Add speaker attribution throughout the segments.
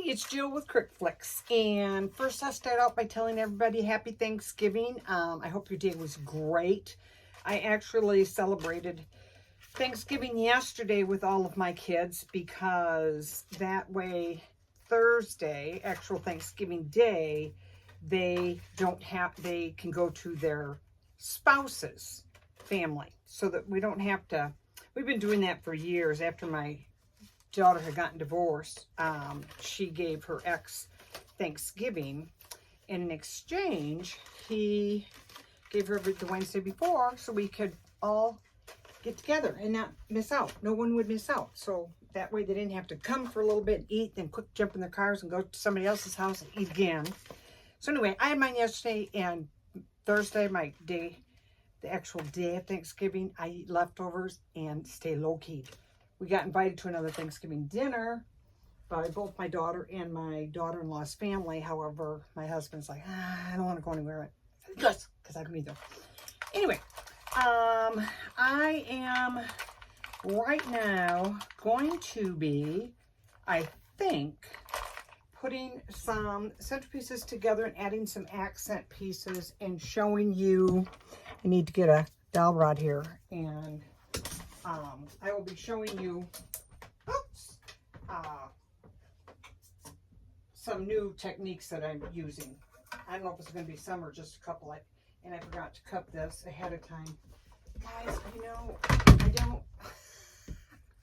Speaker 1: It's Jill with cricflix, and first I'll start out by telling everybody happy Thanksgiving. I hope your day was great. I actually celebrated Thanksgiving yesterday with all of my kids because that way Thursday, actual Thanksgiving Day, they can go to their spouse's family so that we don't have to. We've been doing that for years. After my daughter had gotten divorced, she gave her ex Thanksgiving, and in exchange he gave her the Wednesday before so we could all get together and not miss out. No one would miss out, so that way they didn't have to come for a little bit and eat, then quick jump in their cars and go to somebody else's house and eat again. So anyway, I had mine yesterday, and Thursday, my day, the actual day of Thanksgiving, I eat leftovers and stay low-key. We got invited to another Thanksgiving dinner by both my daughter and my daughter-in-law's family. However, my husband's like, I don't want to go anywhere. Yes, because I don't either. Anyway, I am right now going to be, I think, putting some centerpieces together and adding some accent pieces and showing you. I need to get a dowel rod here, and I will be showing you some new techniques that I'm using. I don't know if it's going to be some or just a couple. And I forgot to cut this ahead of time. Guys, you know,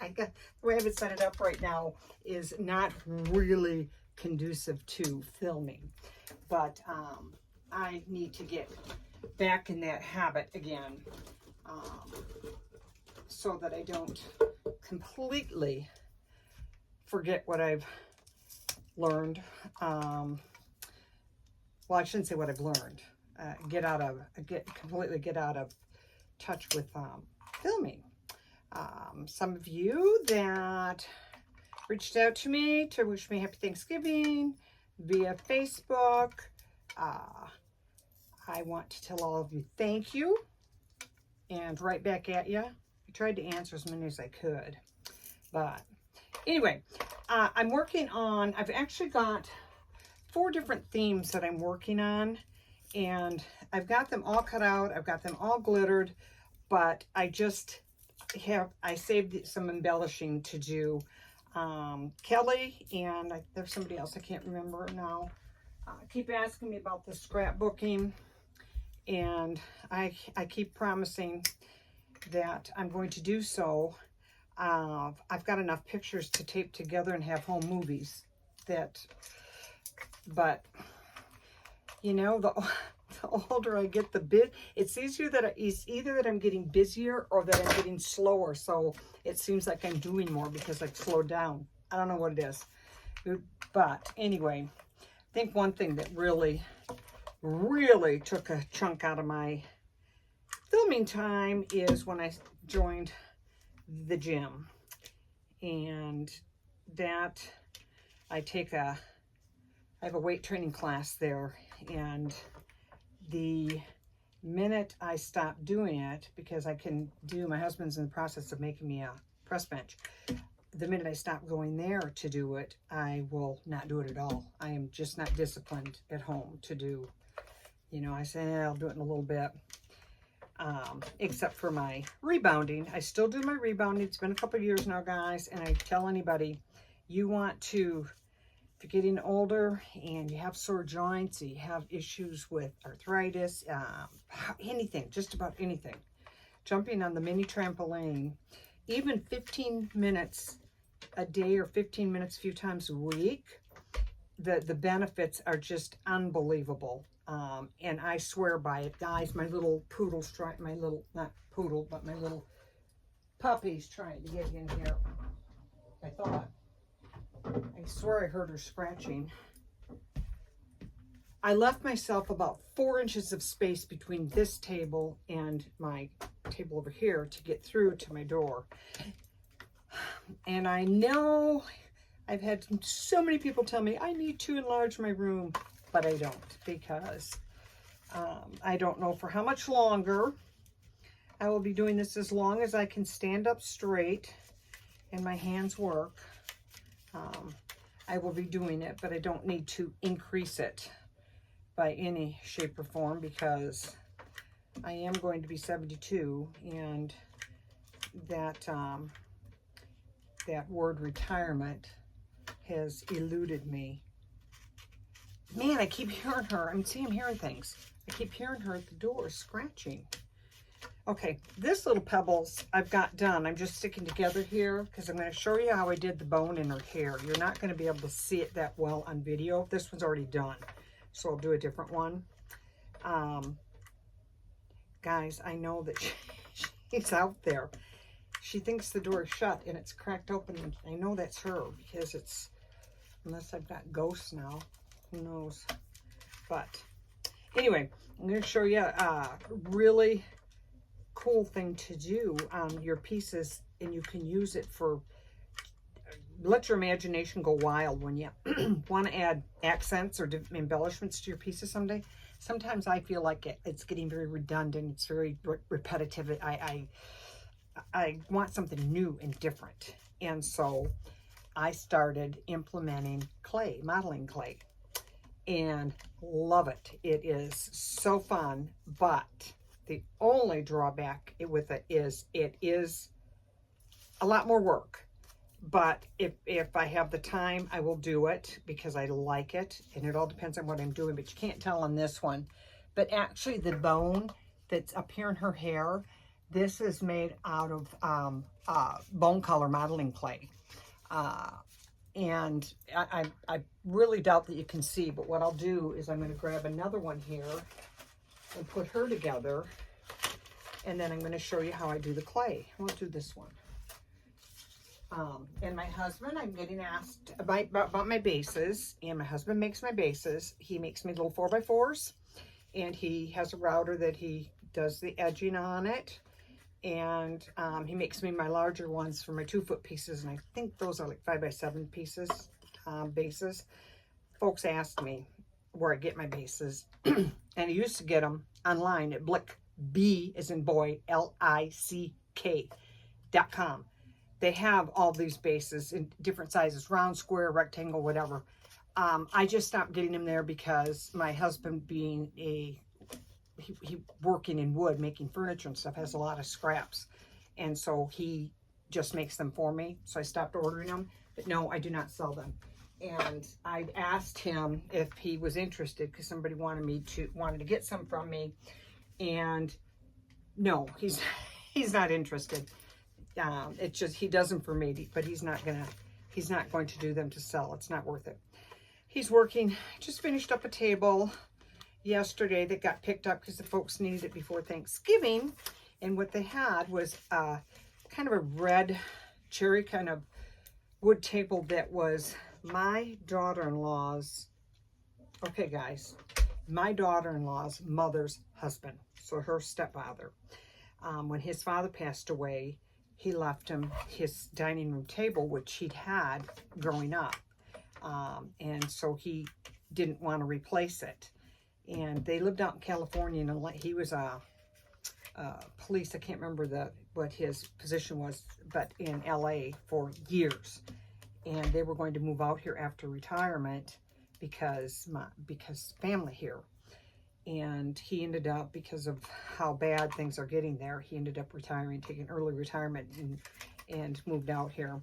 Speaker 1: the way I have it set it up right now is not really conducive to filming. But I need to get back in that habit again. So that I don't completely forget what I've learned. Well, I shouldn't say what I've learned. Completely get out of touch with filming. Some of you that reached out to me to wish me happy Thanksgiving via Facebook. I want to tell all of you thank you, and right back at you. I tried to answer as many as I could, but anyway, I'm working on, I've actually got 4 different themes that I'm working on, and I've got them all cut out. I've got them all glittered, but I saved some embellishing to do. Kelly and there's somebody else, I can't remember now, keep asking me about the scrapbooking, and I keep promising that I'm going to do so. I've got enough pictures to tape together and have home movies but you know, the older I get, it's either that I'm getting busier or that I'm getting slower. So it seems like I'm doing more because I've slowed down. I don't know what it is. But anyway, I think one thing that really took a chunk out of my filming time is when I joined the gym, and that I have a weight training class there, and the minute I stop doing it, because my husband's in the process of making me a press bench, the minute I stop going there to do it, I will not do it at all. I am just not disciplined at home to do, you know, I say I'll do it in a little bit. Except for my rebounding. I still do my rebounding. It's been a couple of years now, guys, and I tell anybody, if you're getting older and you have sore joints, you have issues with arthritis, anything, just about anything, jumping on the mini trampoline, even 15 minutes a day or 15 minutes a few times a week, the benefits are just unbelievable. And I swear by it, guys. My little poodle, not poodle, but my little puppy's trying to get in here. I swear I heard her scratching. I left myself about 4 inches of space between this table and my table over here to get through to my door. And I know I've had so many people tell me I need to enlarge my room, but I don't, because I don't know for how much longer. I will be doing this as long as I can stand up straight and my hands work. I will be doing it, but I don't need to increase it by any shape or form because I am going to be 72, and that that word retirement has eluded me. Man, I keep hearing her. I'm hearing things. I keep hearing her at the door scratching. Okay, this little Pebbles I've got done. I'm just sticking together here because I'm going to show you how I did the bone in her hair. You're not going to be able to see it that well on video. This one's already done, so I'll do a different one. Guys, I know that she's out there. She thinks the door is shut and it's cracked open, and I know that's her because it's, unless I've got ghosts now, who knows. But anyway, I'm going to show you a really cool thing to do on your pieces, and you can use it for, let your imagination go wild when you want to add accents or embellishments to your pieces someday. Sometimes I feel like it's getting very redundant. It's very repetitive. I want something new and different. And so I started implementing clay, modeling clay, and love it. It is so fun, but the only drawback with it is a lot more work. But if I have the time, I will do it because I like it, and it all depends on what I'm doing, but you can't tell on this one. But actually the bone that's up here in her hair, this is made out of bone color modeling clay. And I really doubt that you can see, but what I'll do is I'm going to grab another one here and put her together, and then I'm going to show you how I do the clay. We'll do this one. And my husband, I'm getting asked about my bases, and my husband makes my bases. He makes me little 4x4s, and he has a router that he does the edging on it, and he makes me my larger ones for my 2-foot pieces, and I think those are like 5x7 pieces, bases. Folks asked me where I get my bases, and I used to get them online at Blick, B as in boy, LICK.com. They have all these bases in different sizes, round, square, rectangle, whatever. I just stopped getting them there because my husband, being he working in wood, making furniture and stuff, has a lot of scraps. And so he just makes them for me. So I stopped ordering them. But no, I do not sell them. And I asked him if he was interested because somebody wanted to get some from me. And no, he's not interested. It's just, he does them for me, but he's not going to do them to sell. It's not worth it. He's working, just finished up a table yesterday that got picked up because the folks needed it before Thanksgiving. And what they had was kind of a red cherry kind of wood table that was my daughter-in-law's, okay guys, my daughter-in-law's mother's husband, so her stepfather. When his father passed away, he left him his dining room table, which he'd had growing up. And so he didn't want to replace it. And they lived out in California, and he was a police, I can't remember what his position was, but in LA for years. And they were going to move out here after retirement because family here. And he ended up, because of how bad things are getting there, he ended up retiring, taking early retirement, and moved out here.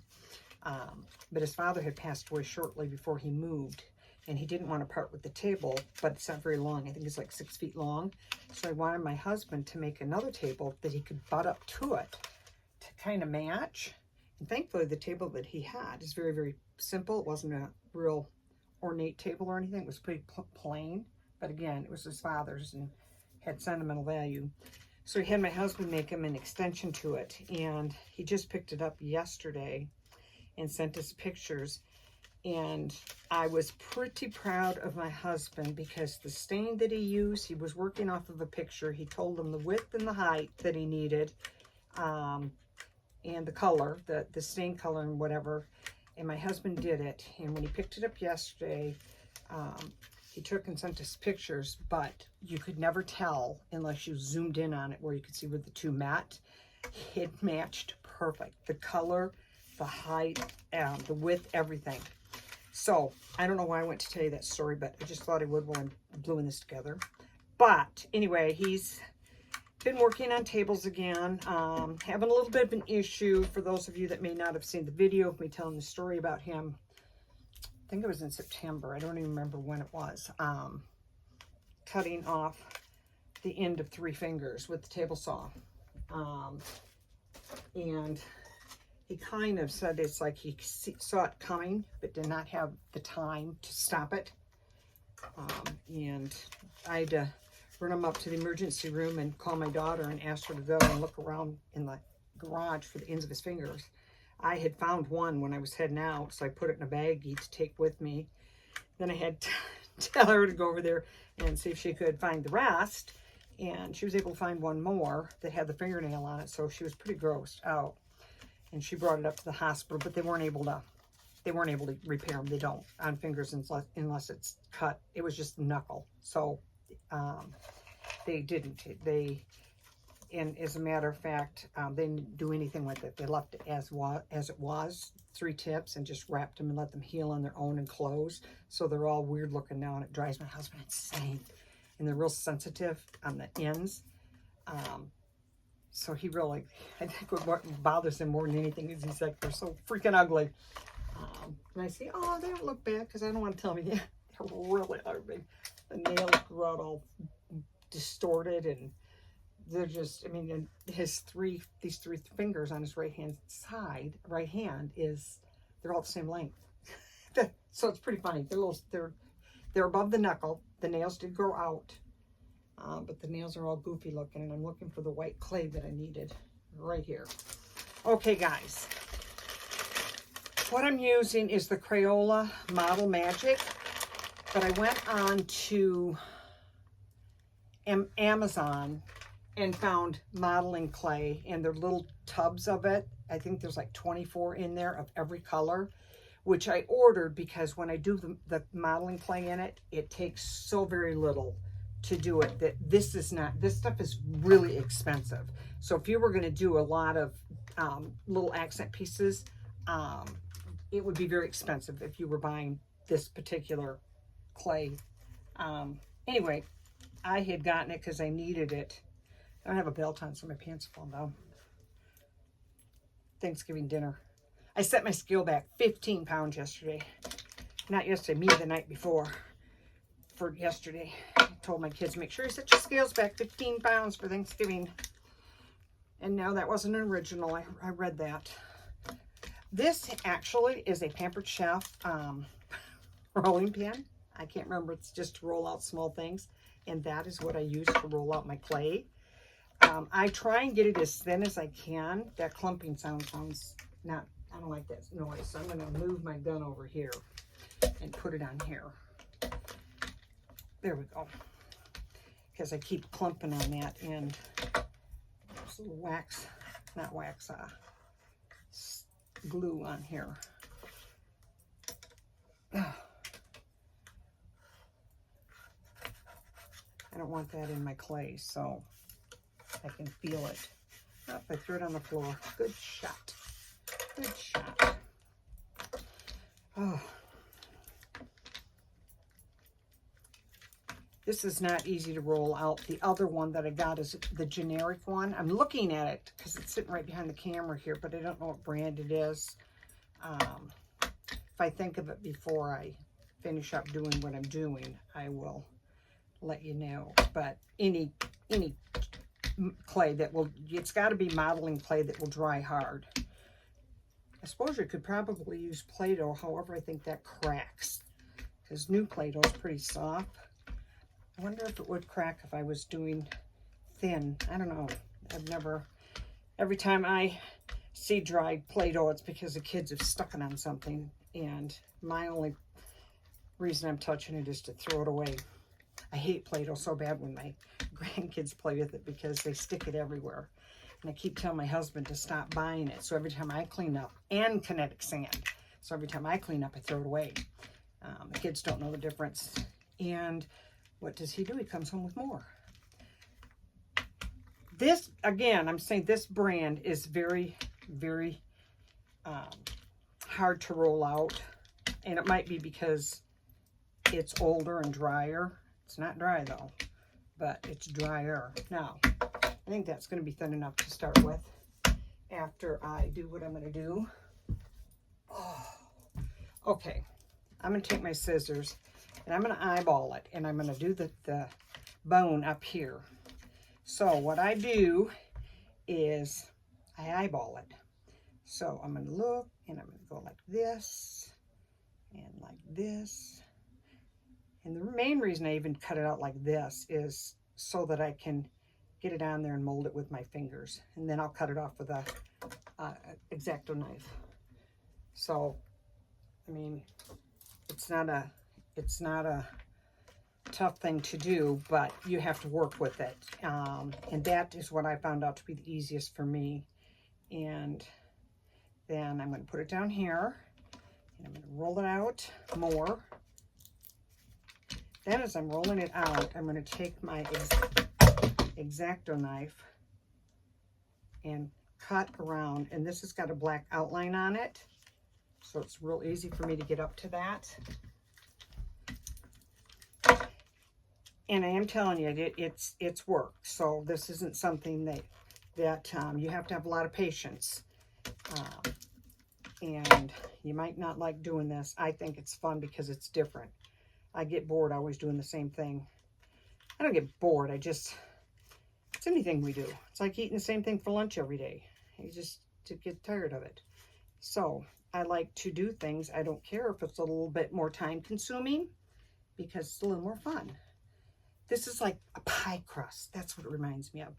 Speaker 1: But his father had passed away shortly before he moved, and he didn't want to part with the table, but it's not very long. I think it's like 6 feet long. So I wanted my husband to make another table that he could butt up to it to kind of match. And thankfully, the table that he had is very, very simple. It wasn't a real ornate table or anything. It was pretty plain. But again, it was his father's and had sentimental value. So he had my husband make him an extension to it. And he just picked it up yesterday and sent us pictures. And I was pretty proud of my husband because the stain that he used, he was working off of a picture. He told him the width and the height that he needed, and the color, the stain color and whatever. And my husband did it. And when he picked it up yesterday, he took and sent us pictures, but you could never tell unless you zoomed in on it where you could see where the two met. It matched perfect. The color, the height, the width, everything. So, I don't know why I went to tell you that story, but I just thought I would while I'm gluing this together. But, anyway, he's been working on tables again. Having a little bit of an issue, for those of you that may not have seen the video of me telling the story about him. I think it was in September. I don't even remember when it was. Cutting off the end of 3 fingers with the table saw. And he kind of said it's like he saw it coming, but did not have the time to stop it. And I had to run him up to the emergency room and call my daughter and ask her to go and look around in the garage for the ends of his fingers. I had found one when I was heading out, so I put it in a baggie to take with me. Then I had to tell her to go over there and see if she could find the rest. And she was able to find one more that had the fingernail on it, so she was pretty grossed out. And she brought it up to the hospital, but they weren't able to repair them. They don't on fingers unless it's cut. It was just a knuckle. So they didn't. And as a matter of fact, they didn't do anything with it. They left it as it was, 3 tips, and just wrapped them and let them heal on their own and close. So they're all weird looking now, and it drives my husband insane. And they're real sensitive on the ends. So he really, I think what bothers him more than anything is he's like, they're so freaking ugly. And I say, oh, they don't look bad, because I don't want to tell him, yeah, they're really ugly. The nails grew out all distorted, and they're just, I mean, these 3 fingers on his right hand, they're all the same length. So it's pretty funny. They're above the knuckle. The nails did grow out, but the nails are all goofy looking, and I'm looking for the white clay that I needed right here. Okay, guys. What I'm using is the Crayola Model Magic, but I went on to Amazon and found modeling clay, and they're little tubs of it. I think there's like 24 in there of every color, which I ordered because when I do the modeling clay in it, it takes so very little to do it that this stuff is really expensive. So if you were going to do a lot of little accent pieces, it would be very expensive if you were buying this particular clay. Anyway, I had gotten it because I needed it. I don't have a belt on, so my pants fall down. Thanksgiving dinner. I set my scale back 15 pounds yesterday. Not yesterday, the night before. For yesterday, I told my kids, make sure you set your scales back 15 pounds for Thanksgiving. And no, that wasn't an original. I read that. This actually is a Pampered Chef rolling pin. I can't remember. It's just to roll out small things. And that is what I use to roll out my clay. I try and get it as thin as I can. That clumping sound sounds not, I don't like that noise. So I'm going to move my gun over here and put it on here. There we go. Because I keep clumping on that, and there's a little glue on here. I don't want that in my clay, so I can feel it. Oh, I threw it on the floor. Good shot. Good shot. Oh. This is not easy to roll out. The other one that I got is the generic one. I'm looking at it because it's sitting right behind the camera here, but I don't know what brand it is. If I think of it before I finish up doing what I'm doing, I will let you know. But any clay that will, it's got to be modeling clay that will dry hard. I suppose you could probably use Play-Doh, however I think that cracks, because new Play-Doh is pretty soft. I wonder if it would crack if I was doing thin. I don't know. Every time I see dried Play-Doh, it's because the kids have stuck it on something, and my only reason I'm touching it is to throw it away. I hate Play-Doh so bad when my grandkids play with it because they stick it everywhere. And I keep telling my husband to stop buying it. So every time I clean up, and kinetic sand, so every time I clean up, I throw it away. The kids don't know the difference. And what does he do? He comes home with more. This, again, I'm saying this brand is very, very hard to roll out. And it might be because it's older and drier. It's not dry though, but it's drier. Now, I think that's going to be thin enough to start with after I do what I'm going to do. Oh, okay, I'm going to take my scissors and I'm going to eyeball it, and I'm going to do the bone up here. So what I do is I eyeball it. So I'm going to look, and I'm going to go like this and like this. And the main reason I even cut it out like this is so that I can get it on there and mold it with my fingers. And then I'll cut it off with a X-Acto knife. So, I mean, it's not a tough thing to do, but you have to work with it. And that is what I found out to be the easiest for me. And then I'm going to put it down here, and I'm going to roll it out more. Then as I'm rolling it out, I'm going to take my X-Acto knife and cut around. And this has got a black outline on it, so it's real easy for me to get up to that. And I am telling you, it's work. So this isn't something that you have to have a lot of patience. And you might not like doing this. I think it's fun because it's different. I get bored always doing the same thing. I don't get bored. it's anything we do. It's like eating the same thing for lunch every day. You just get tired of it. So I like to do things. I don't care if it's a little bit more time consuming because it's a little more fun. This is like a pie crust. That's what it reminds me of.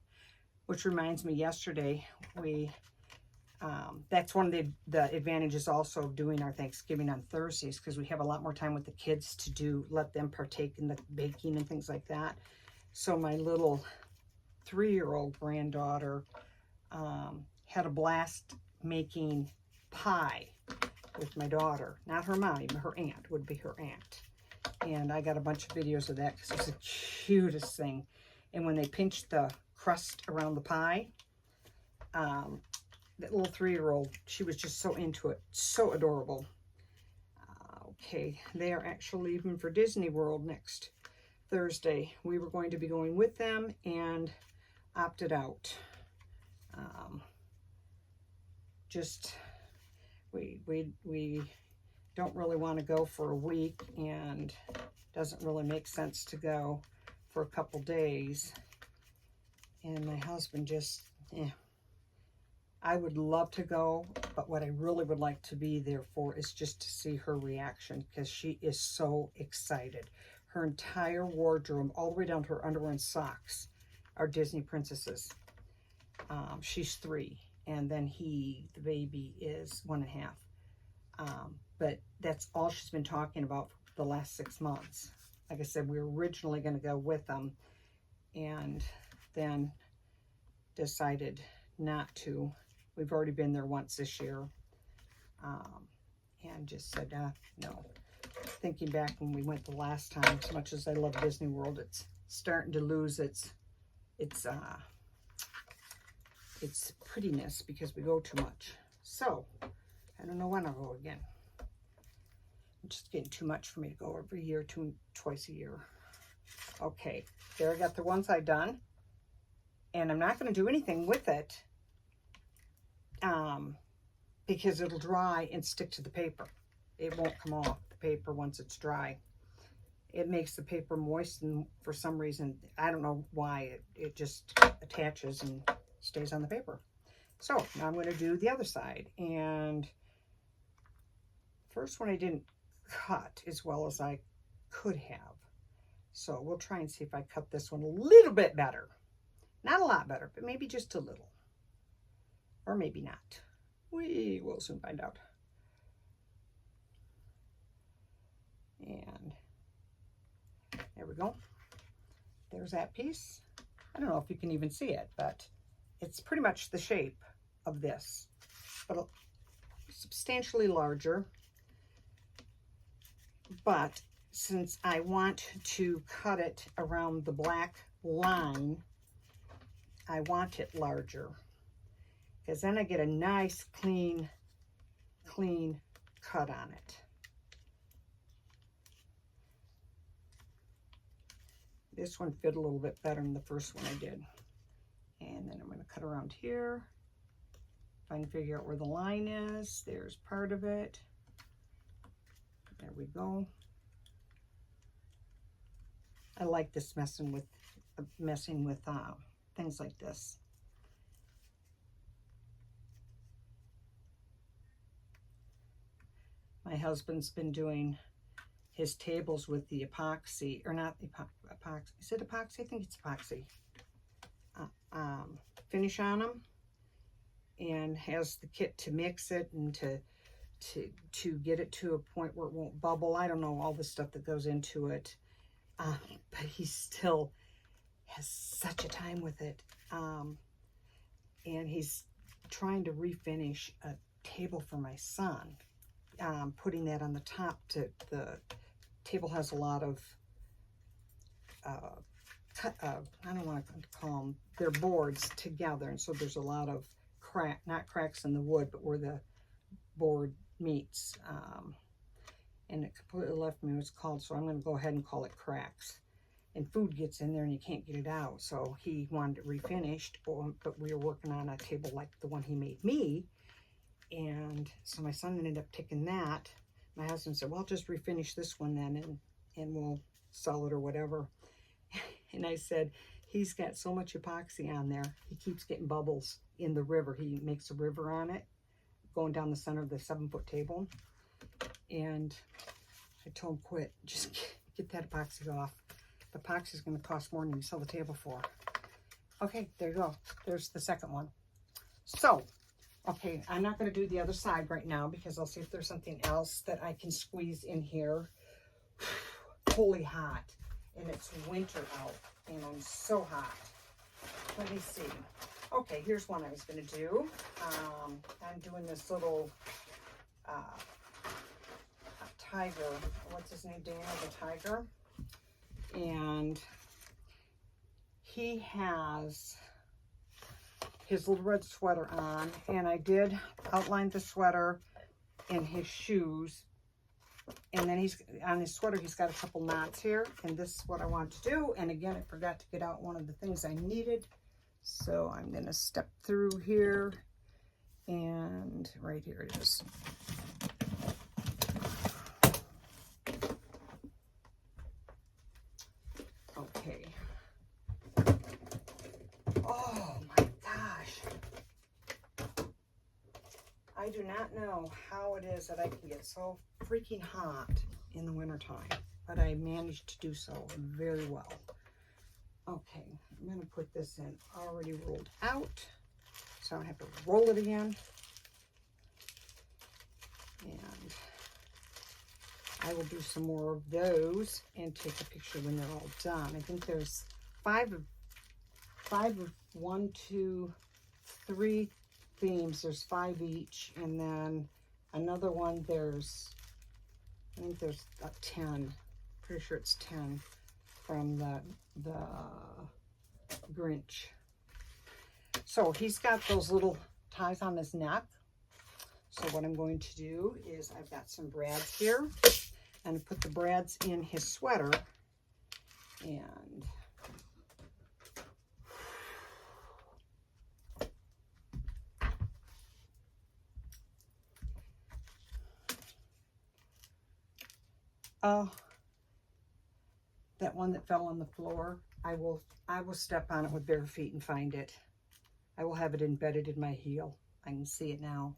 Speaker 1: Which reminds me, yesterday that's one of the advantages also of doing our Thanksgiving on Thursdays, because we have a lot more time with the kids to let them partake in the baking and things like that. So my little 3-year-old granddaughter had a blast making pie with my daughter. Not her mommy, but her aunt, would be her aunt. And I got a bunch of videos of that because it's the cutest thing. And when they pinched the crust around the pie, that little 3-year-old, she was just so into it. So adorable. Okay, they are actually leaving for Disney World next Thursday. We were going to be going with them and opted out. We don't really want to go for a week, and doesn't really make sense to go for a couple days. And my husband just, I would love to go, but what I really would like to be there for is just to see her reaction, because she is so excited. Her entire wardrobe, all the way down to her underwear and socks, are Disney princesses. She's 3, and then the baby, is 1.5. But that's all she's been talking about for the last 6 months. Like I said, we were originally going to go with them, and then decided not to. We've already been there once this year, and just said, no. Thinking back when we went the last time, as much as I love Disney World, it's starting to lose its prettiness because we go too much. So, I don't know when I'll go again. It's just getting too much for me to go every year, twice a year. Okay, there I got the one side done. And I'm not going to do anything with it because it'll dry and stick to the paper. It won't come off the paper once it's dry. It makes the paper moist, and for some reason, I don't know why, it just attaches and stays on the paper. So now I'm going to do the other side. And first one I didn't cut as well as I could have. So we'll try and see if I cut this one a little bit better. Not a lot better, but maybe just a little. Or maybe not. We will soon find out. And there we go. There's that piece. I don't know if you can even see it, but it's pretty much the shape of this, but substantially larger. But since I want to cut it around the black line, I want it larger, because then I get a nice clean cut on it. This one fit a little bit better than the first one I did. And then I'm going to cut around here. If I can figure out where the line is, there's part of it. There we go. I like this messing with things like this. My husband's been doing his tables with the epoxy, or not the epoxy. Is it epoxy? I think it's epoxy. Finish on them, and has the kit to mix it and to get it to a point where it won't bubble. I don't know all the stuff that goes into it, but he still has such a time with it. And he's trying to refinish a table for my son, putting that on the top. The table has a lot of I don't want to call them, they're boards together, and so there's a lot of not cracks in the wood, but where the board meets, and it completely left me what it's called, so I'm going to go ahead and call it cracks. And food gets in there and you can't get it out, so he wanted it refinished, but we were working on a table like the one he made me, and so my son ended up taking that. My husband said, well, just refinish this one then, and we'll sell it or whatever. And I said, he's got so much epoxy on there, he keeps getting bubbles in the river. He makes a river on it, going down the center of the 7-foot table. And I told him, quit, just get that epoxy off. The epoxy is going to cost more than you sell the table for. Okay, there you go. There's the second one. So, okay, I'm not going to do the other side right now because I'll see if there's something else that I can squeeze in here. Holy hot. And it's winter out, and I'm so hot. Let me see. Okay, here's one I was going to do. I'm doing this little tiger. What's his name? Daniel the tiger. And he has his little red sweater on, and I did outline the sweater and his shoes. And then he's on his sweater, he's got a couple knots here, and this is what I want to do. And again, I forgot to get out one of the things I needed, so I'm going to step through here, and right here it is. Okay. Oh my gosh. I do not know how it is that I can get so freaking hot in the wintertime, but I managed to do so very well. Okay, I'm going to put this in already rolled out, so I don't have to roll it again. And I will do some more of those and take a picture when they're all done. I think there's five of 1, 2, 3 themes. There's 5 each, and then another one I think there's 10. Pretty sure it's 10 from the Grinch. So he's got those little ties on his neck. So what I'm going to do is I've got some brads here, and put the brads in his sweater, and that one that fell on the floor, I will step on it with bare feet and find it. I will have it embedded in my heel. I can see it now.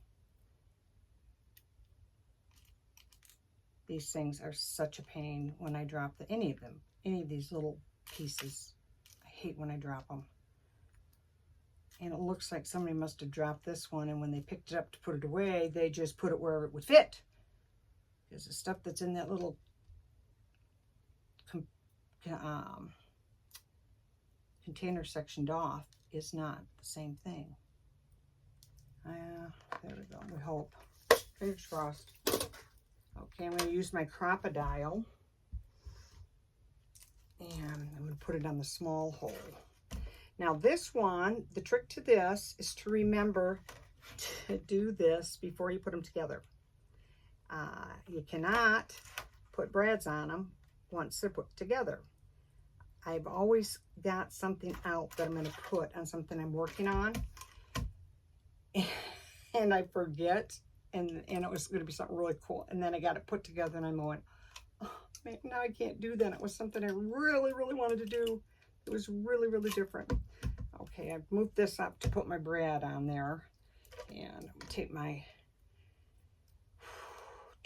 Speaker 1: These things are such a pain when I drop any of these little pieces. I hate when I drop them. And it looks like somebody must have dropped this one, and when they picked it up to put it away, they just put it where it would fit. Because the stuff that's in that little container sectioned off is not the same thing. There we go, we hope. Fingers crossed. Okay, I'm going to use my crocodile, and I'm going to put it on the small hole. Now this one, the trick to this is to remember to do this before you put them together. You cannot put brads on them once they're put together. I've always got something out that I'm going to put on something I'm working on, and I forget, and it was going to be something really cool, and then I got it put together, and I'm going, oh, man, now I can't do that. It was something I really, really wanted to do. It was really, really different. Okay, I've moved this up to put my brad on there, and I'm going to take my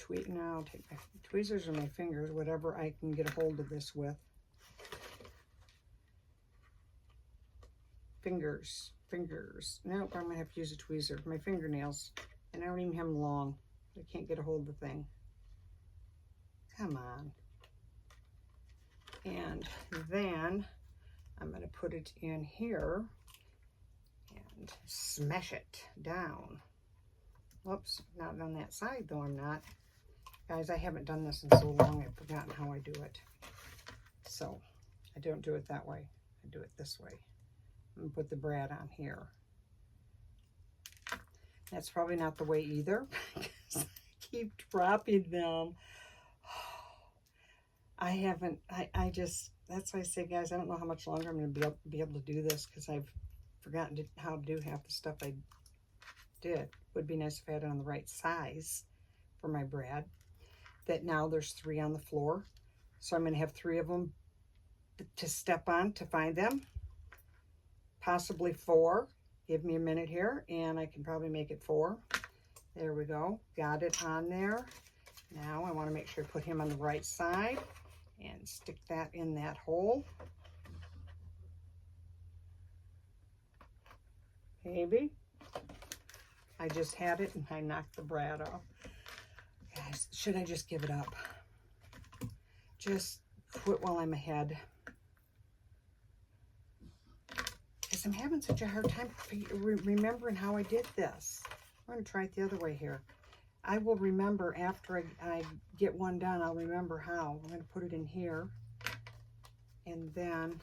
Speaker 1: take my tweezers or my fingers, whatever I can get a hold of this with. Fingers. Nope, I'm gonna have to use a tweezer. My fingernails, and I don't even have them long. I can't get a hold of the thing. Come on. And then I'm gonna put it in here and smash it down. Whoops, not on that side though, I'm not. Guys, I haven't done this in so long, I've forgotten how I do it. So, I don't do it that way. I do it this way. I'm gonna put the brad on here. That's probably not the way either, because I keep dropping them. I just, that's why I say, guys, I don't know how much longer I'm gonna be able to do this, because I've forgotten how to do half the stuff I did. Would be nice if I had it on the right size for my brad. That now there's 3 on the floor, so I'm going to have 3 of them to step on to find them, possibly 4. Give me a minute here, and I can probably make it 4. There we go, got it on there. Now I want to make sure I put him on the right side and stick that in that hole. Maybe. I just had it and I knocked the brad off. Guys, should I just give it up? Just quit while I'm ahead. Because I'm having such a hard time remembering how I did this. I'm going to try it the other way here. I will remember after I get one done, I'll remember how. I'm going to put it in here. And then,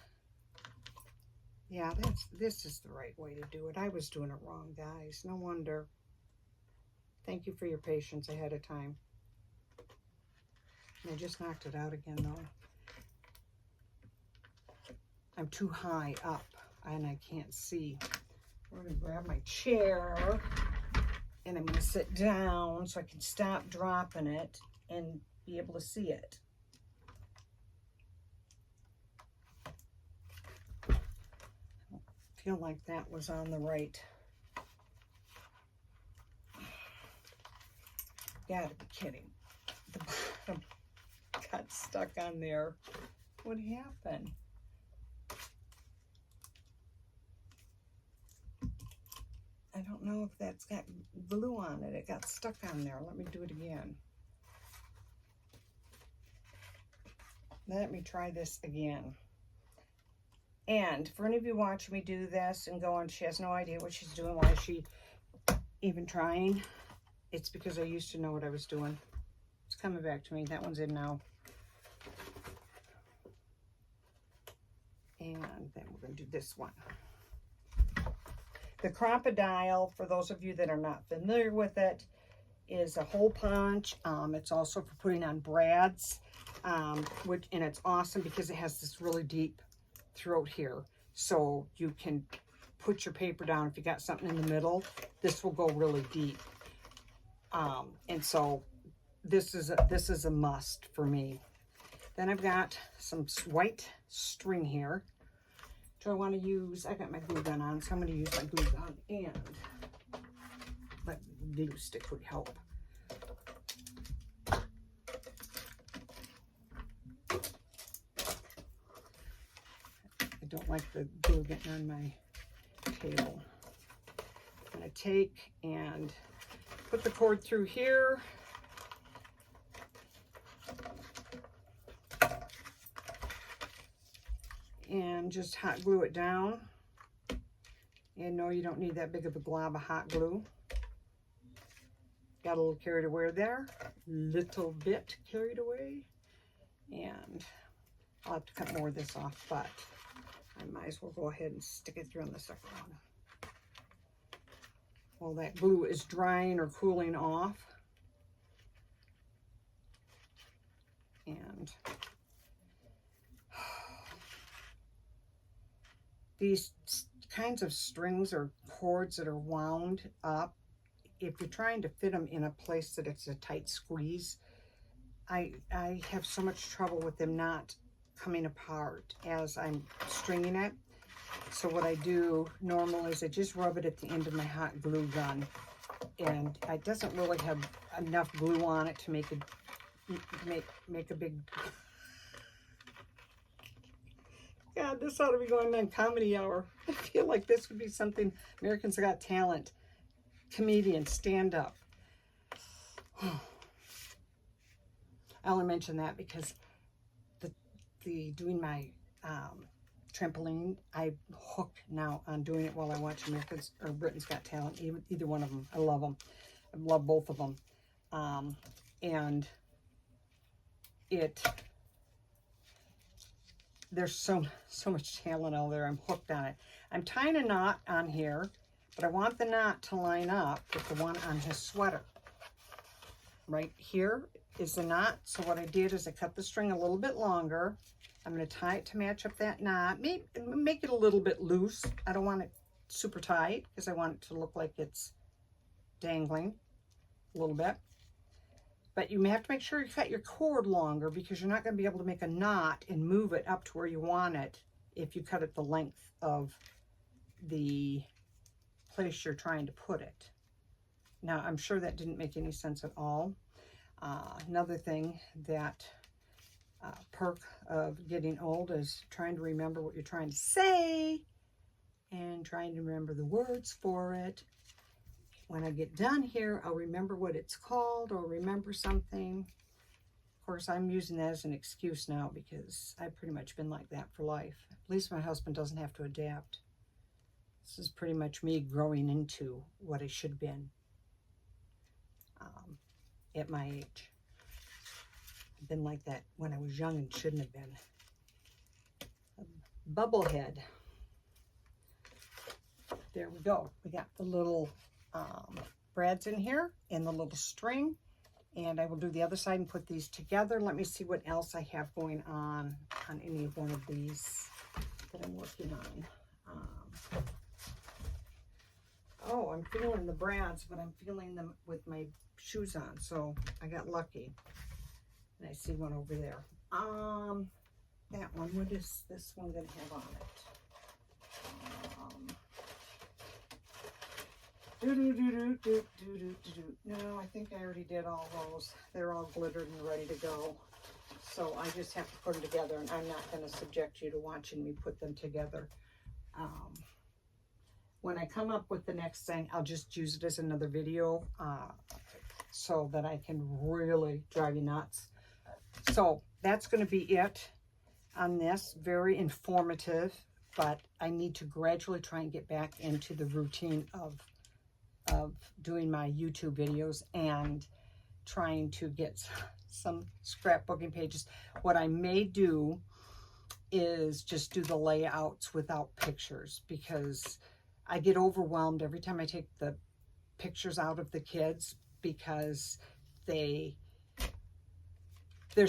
Speaker 1: yeah, this is the right way to do it. I was doing it wrong, guys. No wonder. Thank you for your patience ahead of time. I just knocked it out again, though. I'm too high up, and I can't see. We're going to grab my chair, and I'm going to sit down so I can stop dropping it and be able to see it. I feel like that was on the right. Gotta be kidding. The bottom got stuck on there. What happened? I don't know if that's got glue on it. It got stuck on there. Let me do it again. Let me try this again. And for any of you watching me do this and going, she has no idea what she's doing, why is she even trying? It's because I used to know what I was doing. It's coming back to me. That one's in now. And then we're going to do this one. The crocodile, for those of you that are not familiar with it, is a hole punch. It's also for putting on brads, and it's awesome because it has this really deep throat here. So you can put your paper down. If you got something in the middle, this will go really deep. And so this is a must for me. Then I've got some white string here. Do I want to use, I got my glue gun on, so I'm going to use my glue gun, and but glue stick would help. I don't like the glue getting on my table. I'm going to take and put the cord through here. And just hot glue it down. And no, you don't need that big of a glob of hot glue. Got a little carried away there. Little bit carried away. And I'll have to cut more of this off, but I might as well go ahead and stick it through on the second one. While that glue is drying or cooling off. And these kinds of strings or cords that are wound up, if you're trying to fit them in a place that it's a tight squeeze, I have so much trouble with them not coming apart as I'm stringing it. So what I do normally is I just rub it at the end of my hot glue gun, and it doesn't really have enough glue on it to make a big. God, this ought to be going on Comedy Hour. I feel like this would be something Americans Got Talent, comedian, stand up. I only mention that because doing my trampoline, I'm hooked now on doing it while I watch Americans or Britain's Got Talent. Either one of them, I love them. I love both of them, and there's so much talent out there. I'm hooked on it. I'm tying a knot on here, but I want the knot to line up with the one on his sweater. Right here is the knot. So what I did is I cut the string a little bit longer. I'm going to tie it to match up that knot. Make it a little bit loose. I don't want it super tight because I want it to look like it's dangling a little bit. But you may have to make sure you cut your cord longer because you're not going to be able to make a knot and move it up to where you want it if you cut it the length of the place you're trying to put it. Now, I'm sure that didn't make any sense at all. Another thing that perk of getting old is trying to remember what you're trying to say and trying to remember the words for it. When I get done here, I'll remember what it's called or remember something. Of course, I'm using that as an excuse now because I've pretty much been like that for life. At least my husband doesn't have to adapt. This is pretty much me growing into what I should have been at my age. I've been like that when I was young and shouldn't have been. A bubblehead. There we go. We got the little brads in here and the little string, and I will do the other side and put these together. Let me see what else I have going on any one of these that I'm working on. Oh, I'm feeling the brads, but I'm feeling them with my shoes on, so I got lucky. And I see one over there. That one, what is this one gonna have on it? No, I think I already did all those. They're all glittered and ready to go. So I just have to put them together, and I'm not going to subject you to watching me put them together. When I come up with the next thing, I'll just use it as another video so that I can really drive you nuts. So that's going to be it on this. Very informative, but I need to gradually try and get back into the routine of doing my YouTube videos and trying to get some scrapbooking pages. What I may do is just do the layouts without pictures because I get overwhelmed every time I take the pictures out of the kids because there's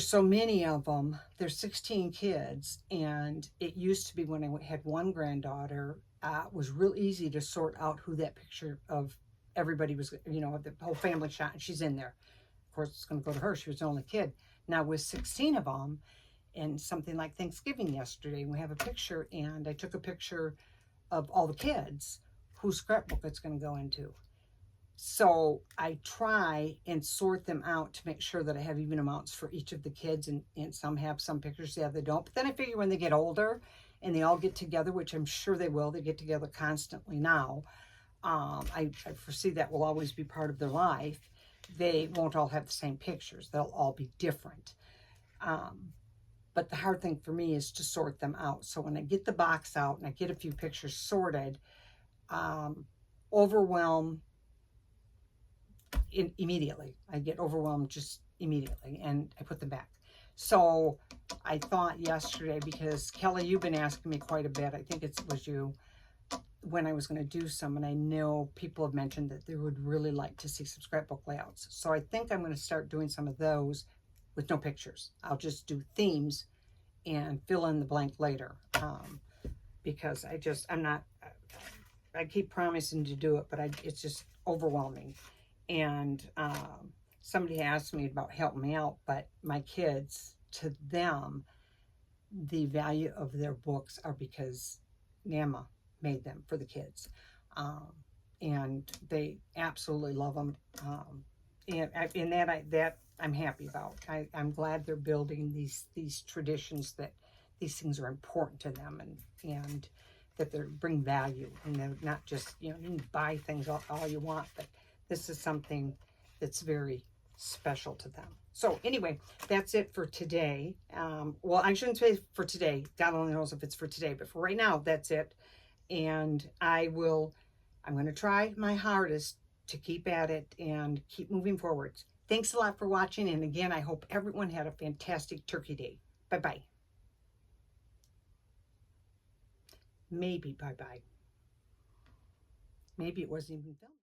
Speaker 1: so many of them. There's 16 kids, and it used to be when I had one granddaughter, it was real easy to sort out who that picture of everybody was, you know, the whole family shot, and she's in there. Of course, it's going to go to her. She was the only kid. Now with 16 of them, and something like Thanksgiving yesterday, we have a picture, and I took a picture of all the kids whose scrapbook it's going to go into. So I try and sort them out to make sure that I have even amounts for each of the kids, and some have some pictures, the other don't. But then I figure when they get older and they all get together, which I'm sure they will, they get together constantly now. I foresee that will always be part of their life. They won't all have the same pictures. They'll all be different. But the hard thing for me is to sort them out. So when I get the box out and I get a few pictures sorted, immediately. I get overwhelmed just immediately, and I put them back. So I thought yesterday, because Kelly, you've been asking me quite a bit, I think it was you, when I was going to do some, and I know people have mentioned that they would really like to see some scrapbook layouts. So I think I'm going to start doing some of those with no pictures. I'll just do themes and fill in the blank later. because I keep promising to do it, but it's just overwhelming. And somebody asked me about helping me out, but my kids, to them, the value of their books are because Nana made them for the kids. And they absolutely love them. And that I'm happy about. I'm glad they're building these traditions, that these things are important to them, and that they bring value, and they're not just, you can buy things all you want, but this is something that's very special to them. So anyway, that's it for today. Well, I shouldn't say for today. God only knows if it's for today, but for right now, that's it. And I'm going to try my hardest to keep at it and keep moving forward. Thanks a lot for watching. And again, I hope everyone had a fantastic Turkey Day. Bye-bye. Maybe bye-bye. Maybe it wasn't even filmed.